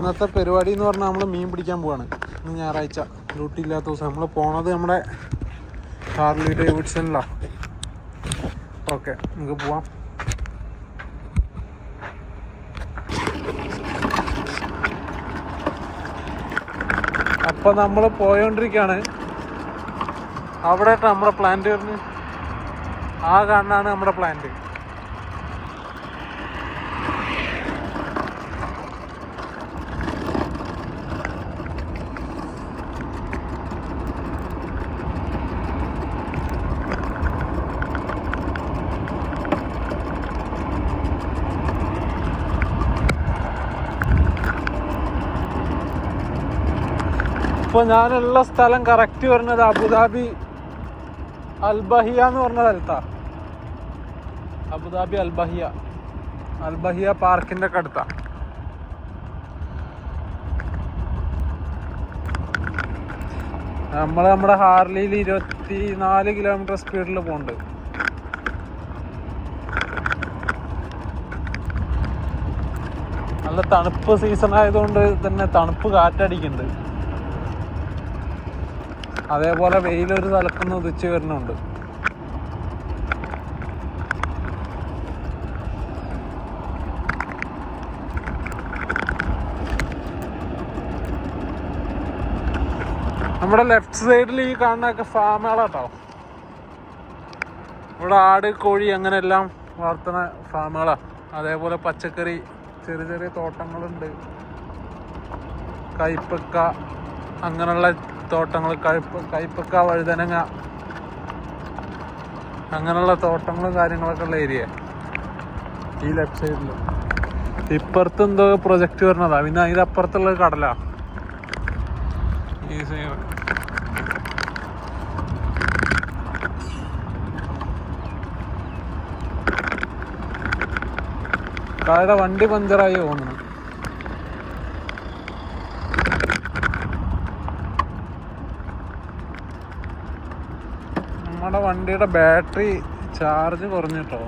ഇന്നത്തെ പരിപാടി എന്ന് പറഞ്ഞാൽ നമ്മൾ മീൻ പിടിക്കാൻ പോവാണ്. ഇന്ന് ഞായറാഴ്ച, ഡ്യൂട്ടി ഇല്ലാത്ത ദിവസം. നമ്മൾ പോണത് നമ്മുടെ ഹാർലി ഡേവിഡ്സണിലാണ്. ഓക്കെ, നമുക്ക് പോവാം. അപ്പം നമ്മൾ പോയോണ്ടിരിക്കുകയാണ്. അവിടെ നമ്മുടെ പ്ലാന്റ് വരുന്നത്, ആ കാണാനാണ് നമ്മുടെ പ്ലാന്റ്. ഇപ്പോൾ ഞാനുള്ള സ്ഥലം കറക്റ്റ് വരുന്നത് അബുദാബി അൽബഹിയ എന്ന് പറഞ്ഞ സ്ഥലത്താണ്. അബുദാബി അൽബഹിയ പാർക്കിൻ്റെ ഒക്കെ അടുത്താണ്. നമ്മുടെ ഹാർലിയിൽ 24 കിലോമീറ്റർ സ്പീഡിൽ പോകുന്നുണ്ട്. നല്ല തണുപ്പ് സീസൺ ആയതുകൊണ്ട് തന്നെ തണുപ്പ് കാറ്റടിക്കുന്നുണ്ട്. അതേപോലെ വെയിലൊരു തലക്കുന്ന് ഉദിച്ച് വരുന്നുണ്ട്. നമ്മുടെ ലെഫ്റ്റ് സൈഡിൽ ഈ കാണുന്നതൊക്കെ ഫാമുകളാട്ടോ. ഇവിടെ ആട്, കോഴി അങ്ങനെയെല്ലാം വളർത്തുന്ന ഫാമുകളാണ്. അതേപോലെ പച്ചക്കറി ചെറിയ ചെറിയ തോട്ടങ്ങളുണ്ട്. കൈപ്പക്ക അങ്ങനെയുള്ള തോട്ടങ്ങൾ, കൈപ്പക്ക, വഴുതനങ്ങ അങ്ങനെയുള്ള തോട്ടങ്ങളും കാര്യങ്ങളൊക്കെ ഉള്ള ഏരിയ ഈ ലെഫ്റ്റ് സൈഡിൽ. ഇപ്പുറത്ത് എന്തോ പ്രൊജക്റ്റ് വരുന്നതാ. പിന്നെ അതിൻ്റെ അപ്പുറത്തുള്ള കടലാ ഈ സൈഡ്. കായുടെ വണ്ടി പഞ്ചറായി തോന്നുന്നു. നമ്മുടെ വണ്ടിയുടെ ബാറ്ററി ചാർജ് കുറഞ്ഞിട്ടോ.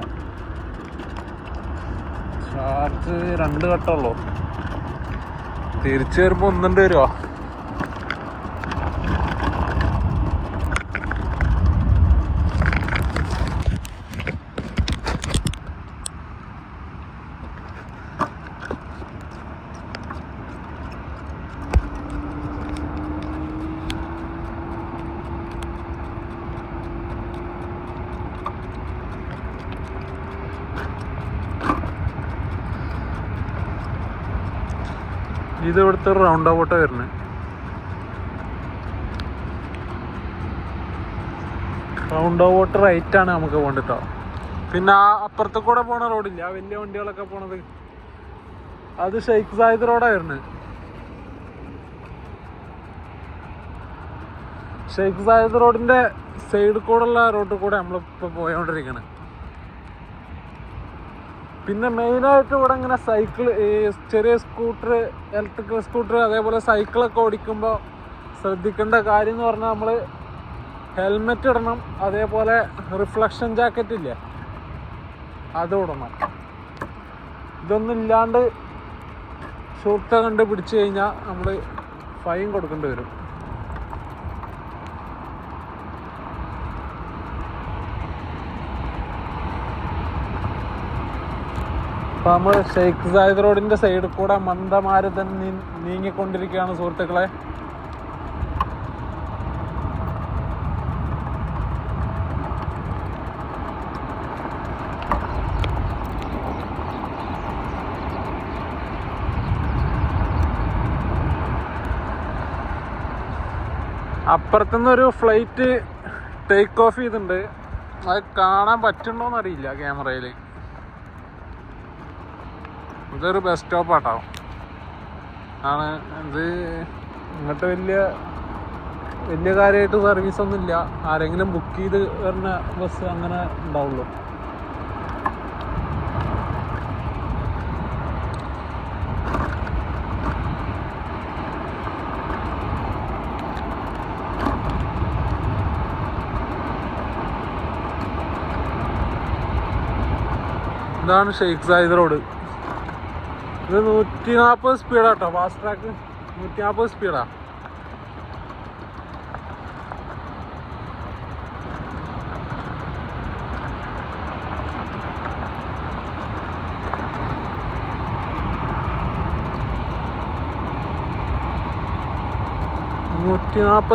ചാർജ് 2 ഘട്ടമുള്ളൂ. തിരിച്ചു വരുമ്പോൾ 1 വരുമോ? ഇത് ഇവിടുത്തെ റൗണ്ട് അബൌട്ടാണ് വരുന്നത്. റൗണ്ട് അബൌട്ട് റൈറ്റാണ് നമുക്ക് പോകേണ്ടിട്ടോ. പിന്നെ ആ അപ്പുറത്ത് കൂടെ പോണ റോഡില്ല, ആ വലിയ വണ്ടികളൊക്കെ പോണത്, അത് ഷെയ്ഖ് സായിദ് റോഡാണ് വരുന്നത്. ഷെയ്ഖ് സായിദ് റോഡിന്റെ സൈഡിൽ കൂടെയുള്ള റോഡിൽ കൂടെ നമ്മളിപ്പോൾ പോയോണ്ടിരിക്കണേ. പിന്നെ മെയിനായിട്ട് ഇവിടെ ഇങ്ങനെ സൈക്കിൾ, ഈ ചെറിയ സ്കൂട്ടർ, ഇലക്ട്രിക്കൽ സ്കൂട്ടർ, അതേപോലെ സൈക്കിളൊക്കെ ഓടിക്കുമ്പോൾ ശ്രദ്ധിക്കേണ്ട കാര്യം എന്ന് പറഞ്ഞാൽ നമ്മൾ ഹെൽമെറ്റ് ഇടണം. അതേപോലെ റിഫ്ലക്ഷൻ ജാക്കറ്റ് ഇല്ലേ, അത് ഇടണം. ഇതൊന്നും ഇല്ലാണ്ട് ഷൂട്ട് കണ്ട് പിടിച്ചു കഴിഞ്ഞാൽ നമ്മൾ ഫൈൻ കൊടുക്കേണ്ടി വരും. അപ്പോൾ നമ്മൾ ഷെയ്ഖ് സായിദ് റോഡിൻ്റെ സൈഡിൽ കൂടെ മന്ദമാരുതൻ നീങ്ങിക്കൊണ്ടിരിക്കുകയാണ് സുഹൃത്തുക്കളെ. അപ്പുറത്തുനിന്നൊരു ഫ്ലൈറ്റ് ടേക്ക് ഓഫ് ചെയ്തിട്ടുണ്ട്. അത് കാണാൻ പറ്റുന്നുണ്ടോയെന്നറിയില്ല ക്യാമറയിൽ. ഇതൊരു ബസ് സ്റ്റോപ്പാട്ടോ ആണ്. ഇത് ഇങ്ങോട്ട് വലിയ കാര്യമായിട്ട് സർവീസൊന്നും ഇല്ല. ആരെങ്കിലും ബുക്ക് ചെയ്ത് വരുന്ന ബസ് അങ്ങനെ ഉണ്ടാവുള്ളൂ. ഇതാണ് ഷെയ്ഖ് സായിദ് റോഡ്. ഇത് 140 സ്പീഡാട്ടോ, ഫാസ്റ്റ് ട്രാക്ക് 140 സ്പീഡാ.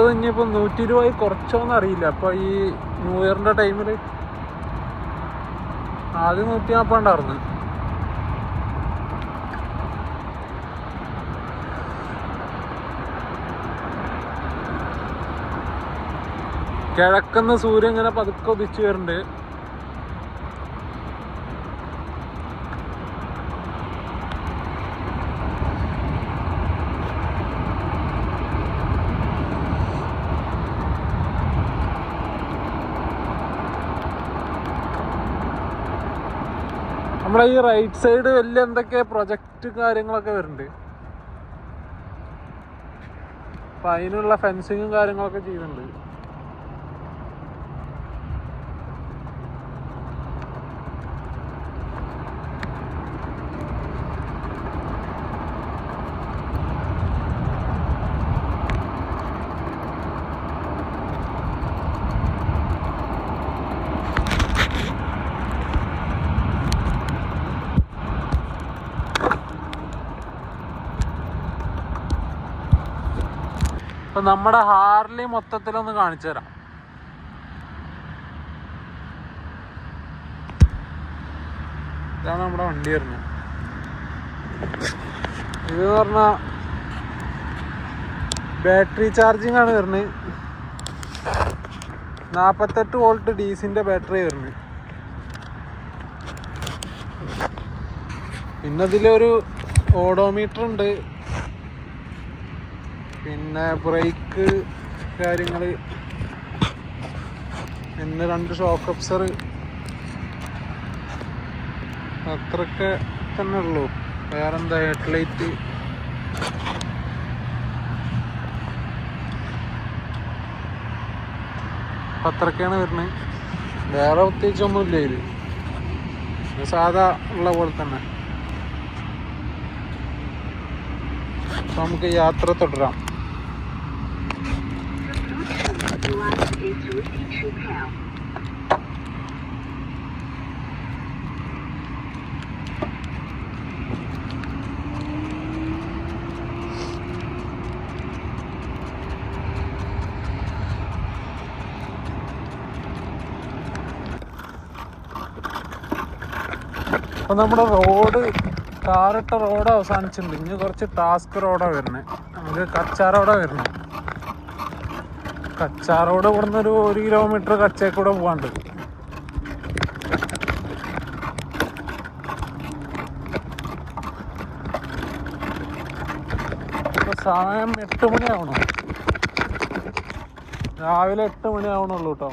ഇനിയിപ്പോൾ 120 കുറച്ചോന്ന് അറിയില്ല. അപ്പോൾ ഈ ന്യൂ ഇയറിൻ്റെ ടൈമിൽ ആദ്യം 140 ഉണ്ടായിരുന്നു. കിഴക്കുന്ന സൂര്യൻ ഇങ്ങനെ പതുക്കെ ഉദിച്ചു വരുന്നുണ്ട്. നമ്മളെ ഈ റൈറ്റ് സൈഡ് വലിയ എന്തൊക്കെ പ്രൊജക്റ്റ് കാര്യങ്ങളൊക്കെ വരുന്നുണ്ട്. അപ്പം അതിനുള്ള ഫെൻസിങ്ങും കാര്യങ്ങളൊക്കെ ചെയ്യുന്നുണ്ട്. അപ്പൊ നമ്മുടെ ഹാർലി മൊത്തത്തിലൊന്ന് കാണിച്ചു തരാം. ഇതാണ് നമ്മുടെ വണ്ടി വരുന്നത്. ഇത് പറഞ്ഞ ബാറ്ററി ചാർജിങ് ആണ് വരുന്നത്. 48 വോൾട്ട് ഡീസിന്റെ ബാറ്ററി വരുന്നത്. പിന്നെ ഇതിലൊരു ഓഡോമീറ്റർ ഉണ്ട്, പിന്നെ ബ്രേക്ക് കാര്യങ്ങൾ, പിന്നെ 2 ഷോക്ക് അബ്സർ, അത്രയൊക്കെ തന്നെ ഉള്ളൂ. വേറെന്താ, ഹെഡ്ലൈറ്റ്, അത്രയൊക്കെയാണ് വരുന്നത്. വേറെ പ്രത്യേകിച്ചൊന്നുമില്ല. ഇത് സാധാ ഉള്ള പോലെ തന്നെ. അപ്പോൾ നമുക്ക് യാത്ര തുടരാം. അപ്പൊ നമ്മുടെ റോഡ്, കാറിട്ട റോഡ് അവസാനിച്ചിട്ടുണ്ട്. ഇനി കുറച്ച് ടാസ്ക് റോഡാണ് വരുന്നത്. നമുക്ക് കച്ചാ റോഡാണ് വരുന്നത്. കച്ചാ റോഡ് ഇവിടുന്ന് ഒരു 1 കിലോമീറ്റർ കച്ചേക്കൂടെ പോകാണ്ട്. സമയം 8 മണിയാവണം. രാവിലെ 8 മണിയാവണുള്ളൂ കേട്ടോ.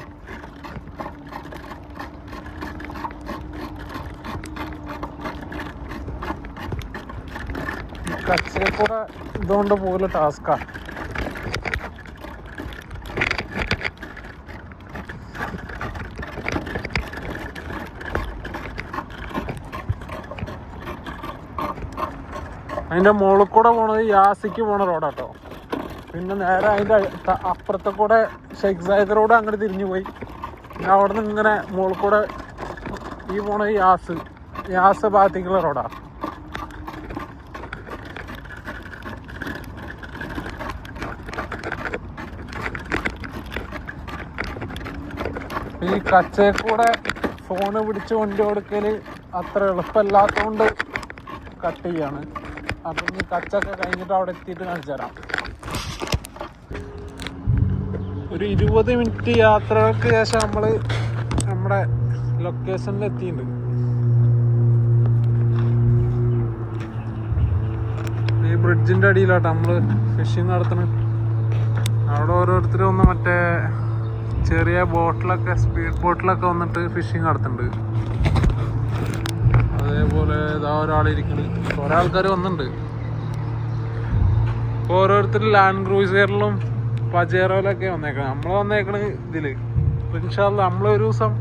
കച്ചേക്കൂടെ ഇതുകൊണ്ട് പോലെ ടാസ്ക്കാണ്. അതിൻ്റെ മുകളിൽ കൂടെ പോണത് യാസിക്ക് പോണ റോഡാട്ടോ. പിന്നെ നേരെ അതിൻ്റെ അപ്പുറത്തെ കൂടെ ഷെയ്ഖ് സായിദ് റോഡ് അങ്ങോട്ട് തിരിഞ്ഞു പോയി. പിന്നെ അവിടെ നിന്ന് ഇങ്ങനെ മുകളിൽ കൂടെ ഈ പോണത് യാസ് ഭാഗത്തേക്കുള്ള റോഡാണ്. ഈ കച്ചേക്കൂടെ ഫോണ് പിടിച്ച് വണ്ടി കൊടുക്കൽ അത്ര എളുപ്പമല്ലാത്തതുകൊണ്ട് കട്ട് ചെയ്യാണ്. അപ്പം ഈ കച്ചൊക്കെ കഴിഞ്ഞിട്ട് അവിടെ എത്തിയിട്ട് കാണിച്ചു തരാം. ഒരു 20 മിനിറ്റ് യാത്രകൾക്ക് ശേഷം നമ്മൾ നമ്മുടെ ലൊക്കേഷനിൽ എത്തിയിട്ടുണ്ട്. ഈ ബ്രിഡ്ജിൻ്റെ അടിയിലാട്ടോ നമ്മൾ ഫിഷിങ് നടത്തുന്നത്. അവിടെ ഓരോരുത്തർ ഒന്ന് മറ്റേ ചെറിയ ബോട്ടിലൊക്കെ, സ്പീഡ് ബോട്ടിലൊക്കെ വന്നിട്ട് ഫിഷിങ് നടത്തുന്നുണ്ട്. അതേപോലെ ഇതാ ഒരാളിരിക്കുന്നത്. കുറേ ആൾക്കാർ വന്നിട്ടുണ്ട്. ഇപ്പോൾ ഓരോരുത്തർ ലാൻഡ് ക്രൂസറിലും പജേറോയിലൊക്കെ വന്നേക്കണം. നമ്മൾ വന്നേക്കണത് ഇതിൽ. ഇൻഷാ അല്ലാഹ് നമ്മളൊരു ദിവസം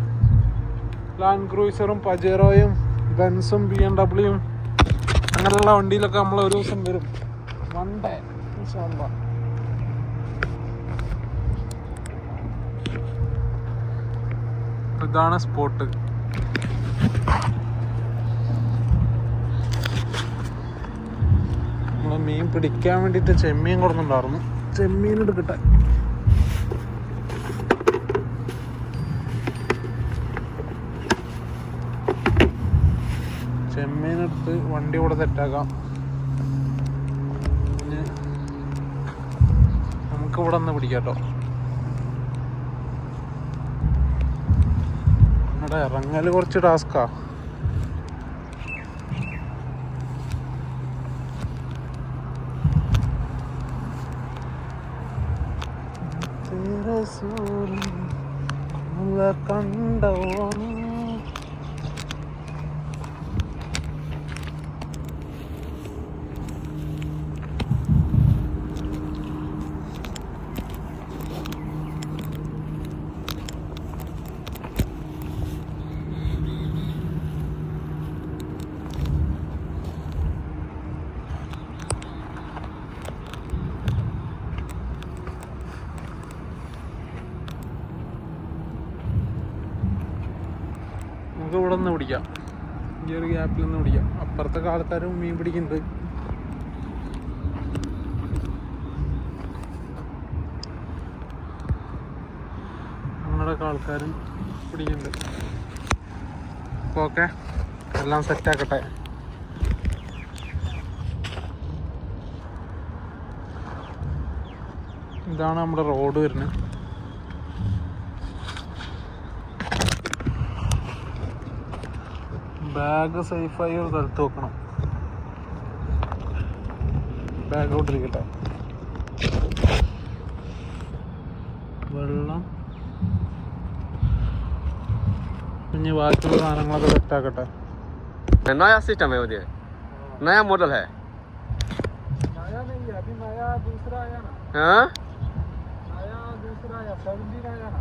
ലാൻഡ് ക്രൂസറും പജേറോയും ബെൻസും BMW അങ്ങനെയുള്ള വണ്ടിയിലൊക്കെ നമ്മൾ ഒരു ദിവസം വരും. വൺ ഡേ ഇൻഷാ അല്ലാഹ്. ഇതാണ് സ്പോട്ട്. നമ്മൾ മീൻ പിടിക്കാൻ വേണ്ടിയിട്ട് ചെമ്മീൻ കൊടുക്കുന്നുണ്ടായിരുന്നു. ചെമ്മീൻ എടുക്കട്ടെ. ചെമ്മീനെടുത്ത് വണ്ടി കൂടെ സെറ്റാക്കാം. പിന്നെ നമുക്ക് ഇവിടെ നിന്ന് പിടിക്കാം കേട്ടോ. ഇവിടെ ഇറങ്ങൽ കുറച്ച് ടാസ്കാ. കണ്ടോ ഇവിടെ നിന്ന് പിടിക്കാം. ഈ ഒരു ഗ്യാപ്പിൽ നിന്ന് പിടിക്കാം. അപ്പുറത്തൊക്കെ ആൾക്കാരും മീൻ പിടിക്കുന്നുണ്ട്. അങ്ങനെയൊക്കെ ആൾക്കാരും പിടിക്കുന്നുണ്ട്. അപ്പോൾ ഓക്കെ, എല്ലാം സെറ്റാക്കട്ടെ. ഇതാണ് നമ്മുടെ റോഡ് വരുന്നത്. ബാഗ് സേഫായി ഒരു സ്ഥലത്ത് വെക്കണം. ബാഗ് ഔട്ടിരിക്കട്ടെ. വെള്ളം പിന്നെ ബാക്കിയുള്ള സാധനങ്ങളൊക്കെ സെറ്റാക്കട്ടെ. नया सिस्टम है उधर, नया मॉडल है। नया नहीं है, अभी नया दूसरा आया ना। हाँ, नया दूसरा आया, 17 आया ना।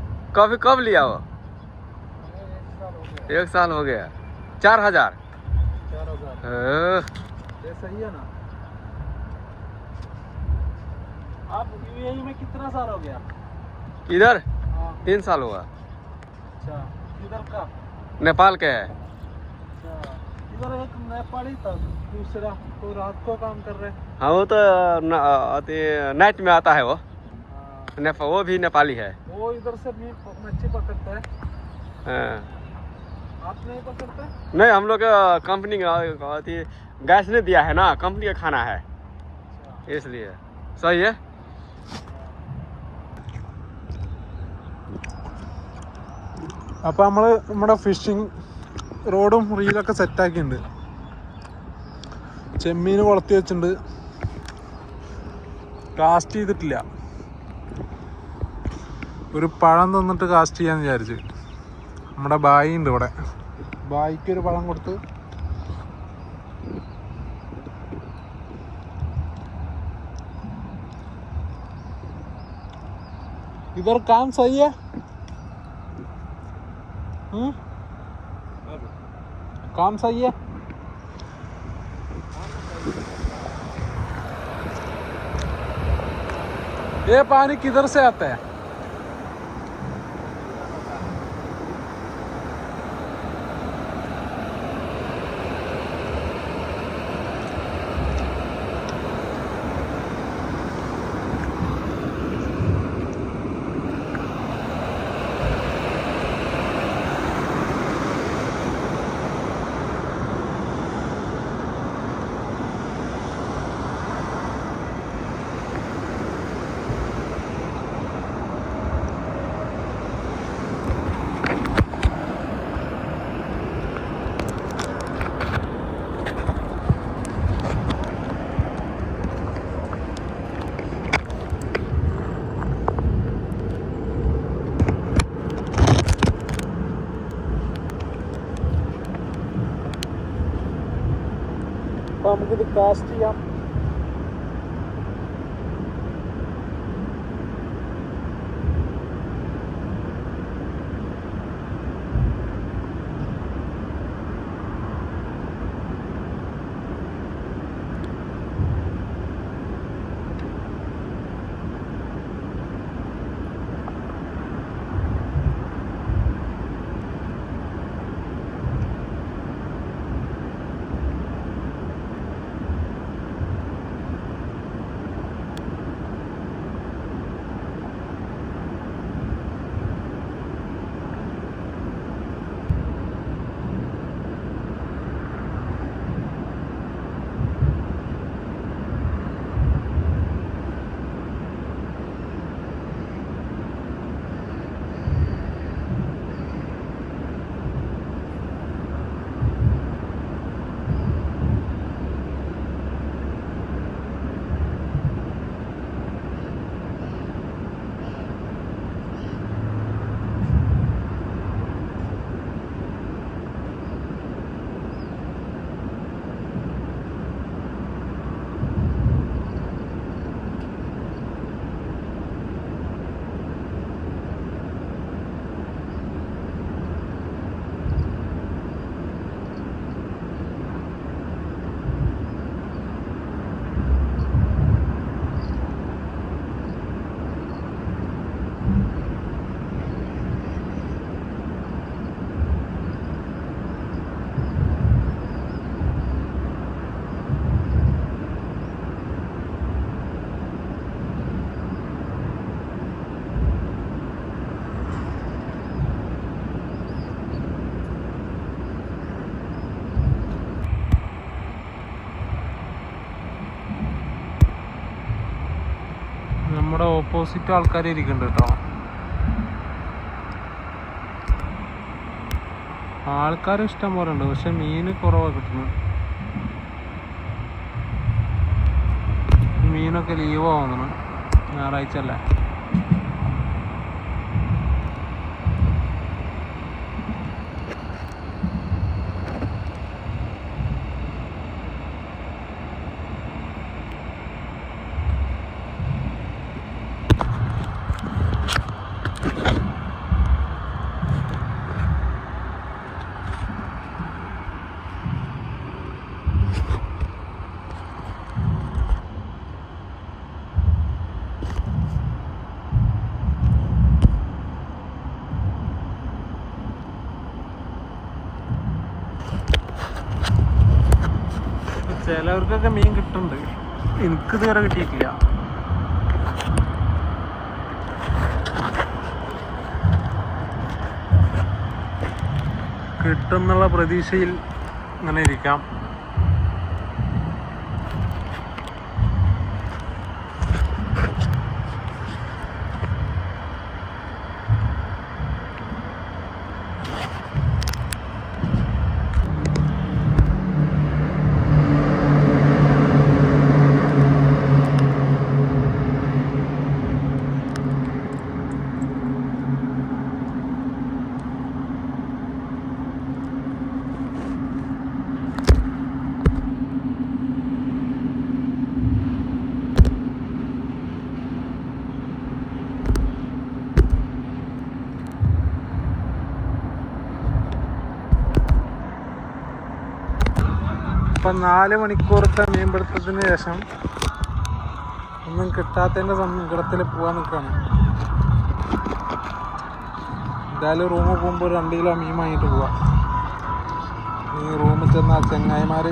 कब लिया वो? 1 साल हो गया। 1 साल हो गया। 4000। 4000 ये सही है ना। आप यूएई में कितना साल हो गया? इधर हाँ। 3 साल हुआ। अच्छा, इधर का? नेपाल के है। अच्छा, इधर एक नेपाली था दूसरा, तो रात को काम कर रहे। हाँ, वो तो नाइट में आता है वो। हाँ। वो भी नेपाली है। वो इधर से मच्छी पकड़ता है। हाँ। आप नहीं पकड़ते? नहीं, हम लोग कंपनी का गैस ने दिया है ना, कंपनी का खाना है। अच्छा। इसलिए सही है। അപ്പോൾ നമ്മൾ നമ്മുടെ ഫിഷിങ് റോഡും റീലൊക്കെ സെറ്റാക്കിയിട്ടുണ്ട്. ചെമ്മീൻ കൊളത്തി വെച്ചിട്ടുണ്ട്. കാസ്റ്റ് ചെയ്തിട്ടില്ല. ഒരു പഴം തന്നിട്ട് കാസ്റ്റ് ചെയ്യാന്ന് വിചാരിച്ച്. നമ്മുടെ ബായി ഉണ്ട് ഇവിടെ. ബായിക്കൊരു പഴം കൊടുത്ത് इधर काम सही है? काम सही है? ये पानी किधर से आता है? അപ്പോൾ നമുക്കിത് കാസ്റ്റ് ചെയ്യാം. നമ്മുടെ ഓപ്പോസിറ്റ് ആൾക്കാർ ഇരിക്കുന്നുണ്ട് കേട്ടോ. ആൾക്കാർ ഇഷ്ടം പോലെ ഉണ്ട്, പക്ഷെ മീൻ കുറവാണ് കിട്ടുന്നത്. മീനൊക്കെ ലീവ് ആവുന്നു, ഞായറാഴ്ച അല്ലേ. ചിലവർക്കൊക്കെ മീൻ കിട്ടുന്നുണ്ട്, എനിക്ക് ഇതുവരെ കിട്ടിയിട്ടില്ല. കിട്ടുന്നുള്ള പ്രതീക്ഷയിൽ അങ്ങനെ ഇരിക്കാം. ഇപ്പം 4 മണിക്കൂറത്തെ മീൻപിടുത്തത്തിന് ശേഷം ഒന്നും കിട്ടാത്തതിൻ്റെ സങ്കടത്തിൽ പോകാൻ നിൽക്കുകയാണ്. എന്തായാലും റൂമിൽ പോകുമ്പോൾ 2 കിലോ മീൻ വാങ്ങിയിട്ട് പോവാം. ഈ റൂമിൽ ചെന്ന ചെങ്ങായിമാർ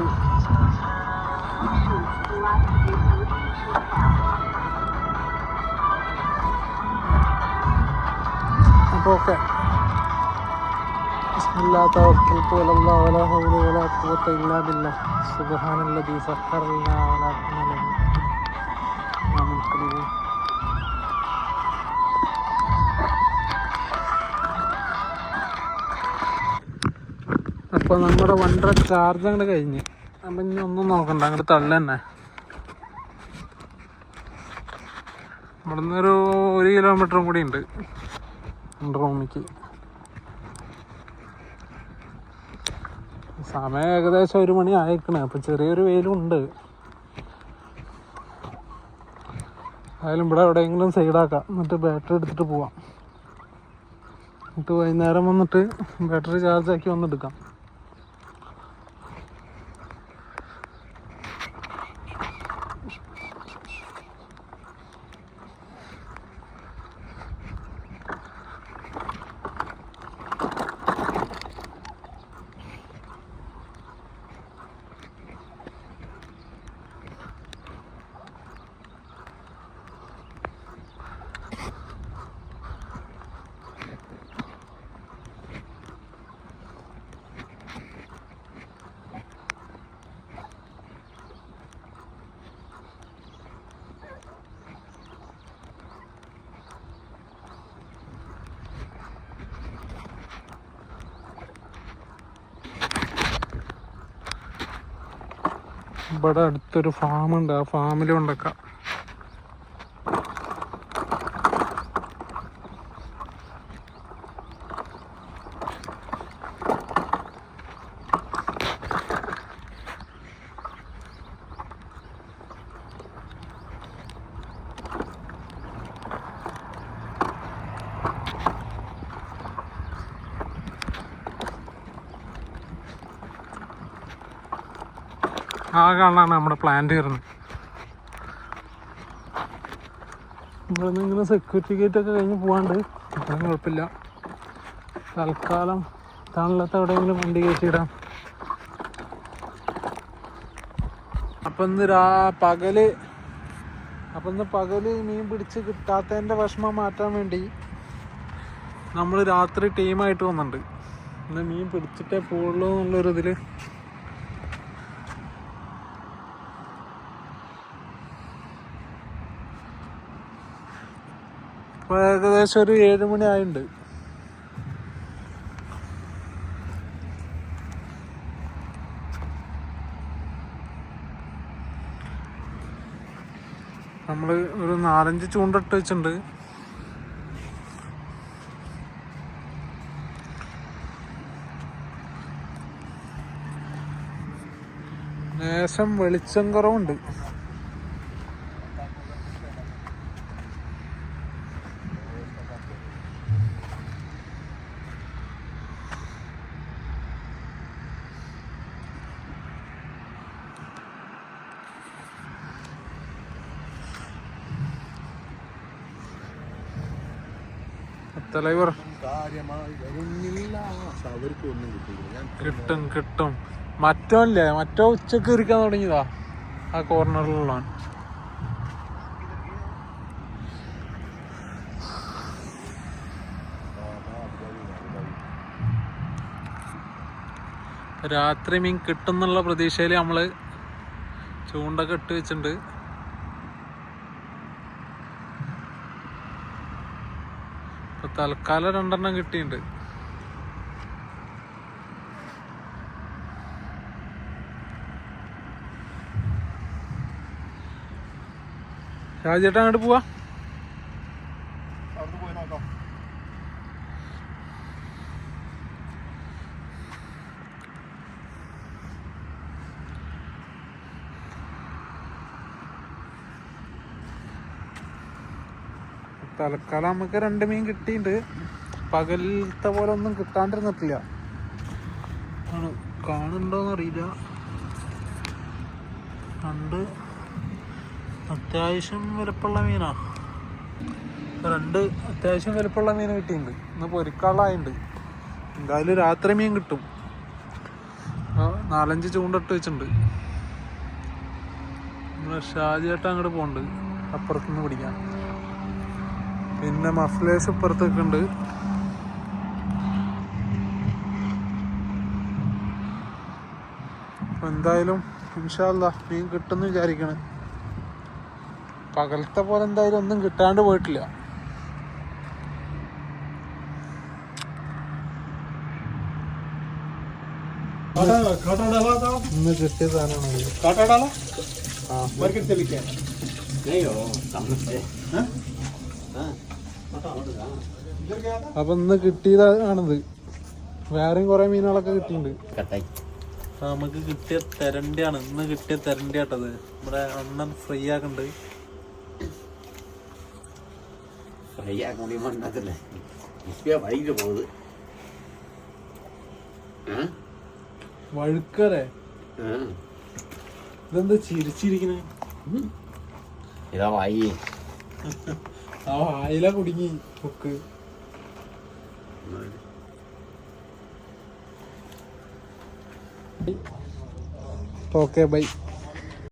അപ്പോൾ ഓക്കെ. بسم توكلت على الله ولا حول ولا قوة إلا بالله سبحان الذي سخر لنا ولا كنا له مقرنين. അപ്പോൾ നമ്മുടെ വണ്ടർ ചാർജ് അങ്ങോട്ട് കഴിഞ്ഞ്, അപ്പം ഇനി ഒന്നും നോക്കണ്ട, അങ്ങോട്ട് തള്ള തന്നെ. ഇവിടെ നിന്നൊരു 1 കിലോമീറ്ററും കൂടി ഉണ്ട് റൂമിക്ക്. സമയം ഏകദേശം 1 മണി ആയിക്കണേ. അപ്പം ചെറിയൊരു വെയിലും ഉണ്ട്. ആയാലും ഇവിടെ എവിടെയെങ്കിലും സൈഡാക്കാം, എന്നിട്ട് ബാറ്ററി എടുത്തിട്ട് പോവാം. എന്നിട്ട് വൈകുന്നേരം വന്നിട്ട് ബാറ്ററി ചാർജ് ആക്കി വന്നെടുക്കാം. ഇവിടെ അടുത്തൊരു ഫാമുണ്ട്, ആ ഫാമിൽ കൊണ്ടേക്കാം. ആ കാണാനാണ് നമ്മുടെ പ്ലാന്റ് കയറുന്നത്. ഇവിടെ നിന്ന് ഇങ്ങനെ സെക്യൂരിറ്റി ഗേറ്റ് ഒക്കെ കഴിഞ്ഞ് പോകാണ്ട്, അതൊന്നും കുഴപ്പമില്ല. തൽക്കാലം തണലത്ത് എവിടെയെങ്കിലും വണ്ടി കയറ്റിയിടാം. അപ്പം ഇന്ന് പകല് മീൻ പിടിച്ച് കിട്ടാത്തതിൻ്റെ വിഷമം മാറ്റാൻ വേണ്ടി നമ്മൾ രാത്രി ടീമായിട്ട് വന്നിട്ടുണ്ട്. ഇന്ന് മീൻ പിടിച്ചിട്ടേ പോകുള്ളൂ എന്നുള്ളൊരിതിൽ ഇപ്പോൾ ഏകദേശം ഒരു 7 മണി ആയിട്ടുണ്ട്. നമ്മൾ ഒരു 4-5 ചൂണ്ടിട്ട് വെച്ചിട്ടുണ്ട്. ലേശം വെളിച്ചം കുറവുണ്ട്. തലവർ കിട്ടും. മറ്റോല്ലേ മറ്റോ ഉച്ചക്ക് ഇരിക്കാൻ തുടങ്ങിയതാ ആ കോർണറിലുള്ള. രാത്രി മീൻ കിട്ടുന്നുള്ള പ്രതീക്ഷയിൽ നമ്മള് ചൂണ്ടൊക്കെ ഇട്ട് വെച്ചിട്ടുണ്ട്. ഇപ്പൊ തൽക്കാലം 2 കിട്ടിയിട്ടുണ്ട്. ഷാജിയേട്ടാ അങ്ങോട്ട് പോവാ. തൽക്കാലം നമുക്ക് 2 മീൻ കിട്ടിയിട്ടുണ്ട്. പകലത്തെ പോലെ ഒന്നും കിട്ടാണ്ടിരുന്നിട്ടില്ല. കാണുന്നുണ്ടോന്ന് അറിയില്ല. 2 അത്യാവശ്യം വലുപ്പമുള്ള മീനാ. 2 അത്യാവശ്യം വലുപ്പമുള്ള മീൻ കിട്ടിയിട്ടുണ്ട്. ഇന്ന് പൊരിക്കാളായിട്ടുണ്ട്. എന്തായാലും രാത്രി മീൻ കിട്ടും. 4-5 ചൂണ്ടിട്ട് വെച്ചിട്ടുണ്ട്. നമ്മളെ ഷാജിയേട്ട അങ്ങോട്ട് പോകുന്നുണ്ട് അപ്പുറത്തുനിന്ന് പിടിക്കാൻ. പിന്നെ മഫ്ലേഴ്സ് ഇപ്പുറത്തൊക്കെ ഉണ്ട്. അപ്പം എന്തായാലും ഇൻഷാ അല്ലാഹ് മീൻ കിട്ടുമെന്ന് വിചാരിക്കണം. പകലത്തെ പോലെ എന്തായാലും ഒന്നും കിട്ടാണ്ട് പോയിട്ടില്ല. ഇന്ന് കിട്ടിയ സാധനമാണ്. അപ്പൊ ഇന്ന് കിട്ടിയതാണിത്. വേറെയും കുറെ മീനുകളൊക്കെ കിട്ടിയിട്ടുണ്ട്. നമുക്ക് കിട്ടിയ തെരണ്ടിയാണ്. ഇന്ന് കിട്ടിയ തെരണ്ടി ആട്ടത്. നമ്മുടെ അണ്ണൻ ഫ്രൈ ആക്കണ്ട്. വഴുക്കറേ ഇതെന്താ ചിരിച്ചിരിക്കണേ? ആ വായില കുടുങ്ങി ബുക്ക്. Okay bye.